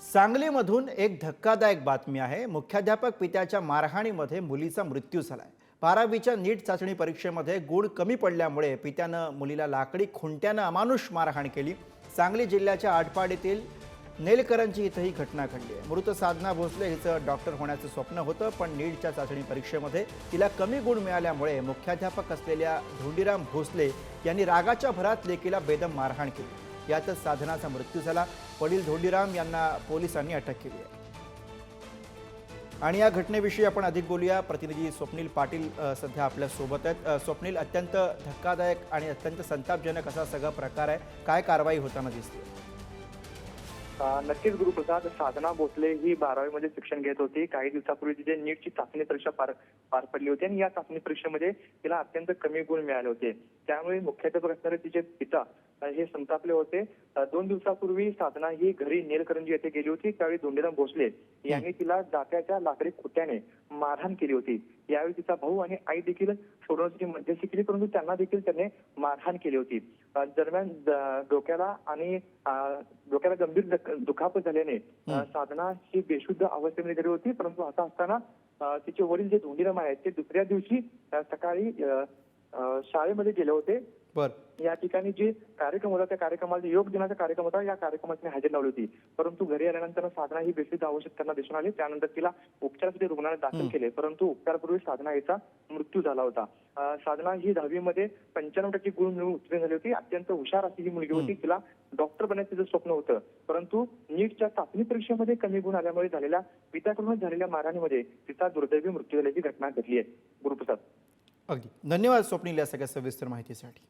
सांगलीमधून एक धक्कादायक बातमी आहे। मुख्याध्यापक पित्याच्या मारहाणीमध्ये मुलीचा मृत्यू झालाय। 12वीच्या नीट चाचणी परीक्षेमध्ये गुण कमी पडल्यामुळे पित्यानं मुलीला लाकडी खुंट्यानं अमानुष मारहाण केली। सांगली जिल्ह्याच्या आटपाडीतील नेलकरंजी इथं ही घटना घडली आहे। मृत साधना भोसले हिचं डॉक्टर होण्याचं स्वप्न होतं, पण नीटच्या चाचणी परीक्षेमध्ये तिला कमी गुण मिळाल्यामुळे मुख्याध्यापक असलेल्या धोंडीराम भोसले यांनी रागाच्या भरात लेकीला बेदम मारहाण केली। यातच साधनाचा मृत्यू झाला। वडील धोंडीराम यांना पोलिसांनी अटक केली आहे। आणि या घटनेविषयी आपण अधिक बोलूया। प्रतिनिधी स्वप्नील पाटील सध्या आपल्या सोबत आहेत। स्वप्नील, अत्यंत धक्कादायक आणि अत्यंत संतापजनक असा सगळा प्रकार आहे। काय कारवाई होताना दिसते? नक्कीच गुरुप्रसाद, साधना भोसले ही 12वी मध्ये शिक्षण घेत होती। काही दिवसापूर्वी तिथे नीटची चाचणी परीक्षा पार पडली होती आणि या चाचणी परीक्षेमध्ये तिला अत्यंत कमी गुण मिळाले होते। त्यामुळे मुख्याध्यापक असणारे तिचे पिता हे संतापले होते। 2 दिवसापूर्वी साधना ही घरी नेलकरंजी येथे गेली होती। त्यावेळी धोंडीराम भोसले यांनी तिला जात्याच्या लाकडी खुट्याने मारहाण केली होती। यावेळी तिचा भाऊ आणि आई देखील सोडवण्यासाठी मध्यस्थी केली, परंतु त्यांना देखील त्याने मारहाण केली होती। दरम्यान डोक्याला गंभीर दुखापत झाल्याने साधना ही बेशुद्ध अवस्थेमध्ये गेली होती। परंतु असं असताना तिचे वडील जे धोंडीराम आहेत ते दुसऱ्या दिवशी सकाळी शाळेमध्ये गेले होते। या ठिकाणी जे कार्यक्रम होता त्या कार्यक्रमाला योग दिनाचा कार्यक्रम होता, या कार्यक्रमात हजेरी लावली होती। परंतु घरी आल्यानंतर साधना ही बेशुद्ध अवस्थेत त्यांना दिसून आली। त्यानंतर तिला उपचारासाठी रुग्णालयात दाखल केले, परंतु उपचारापूर्वी साधना हिचा मृत्यू झाला होता। साधना ही 10वी मध्ये 95% गुण मिळवून उत्तीर्ण झाली होती। अत्यंत हुशार अशी ही मुलगी होती। तिला डॉक्टर बनायचं स्वप्न होतं, परंतु नीटच्या चाचणी परीक्षेमध्ये कमी गुण आल्यामुळे झालेल्या पित्याकडून झालेल्या मारहाणीमध्ये तिचा दुर्दैवी मृत्यू झाल्याची घटना घडली आहे। गुरुप्रसाद, अगदी धन्यवाद स्वप्नील या सगळ्या सविस्तर माहितीसाठी।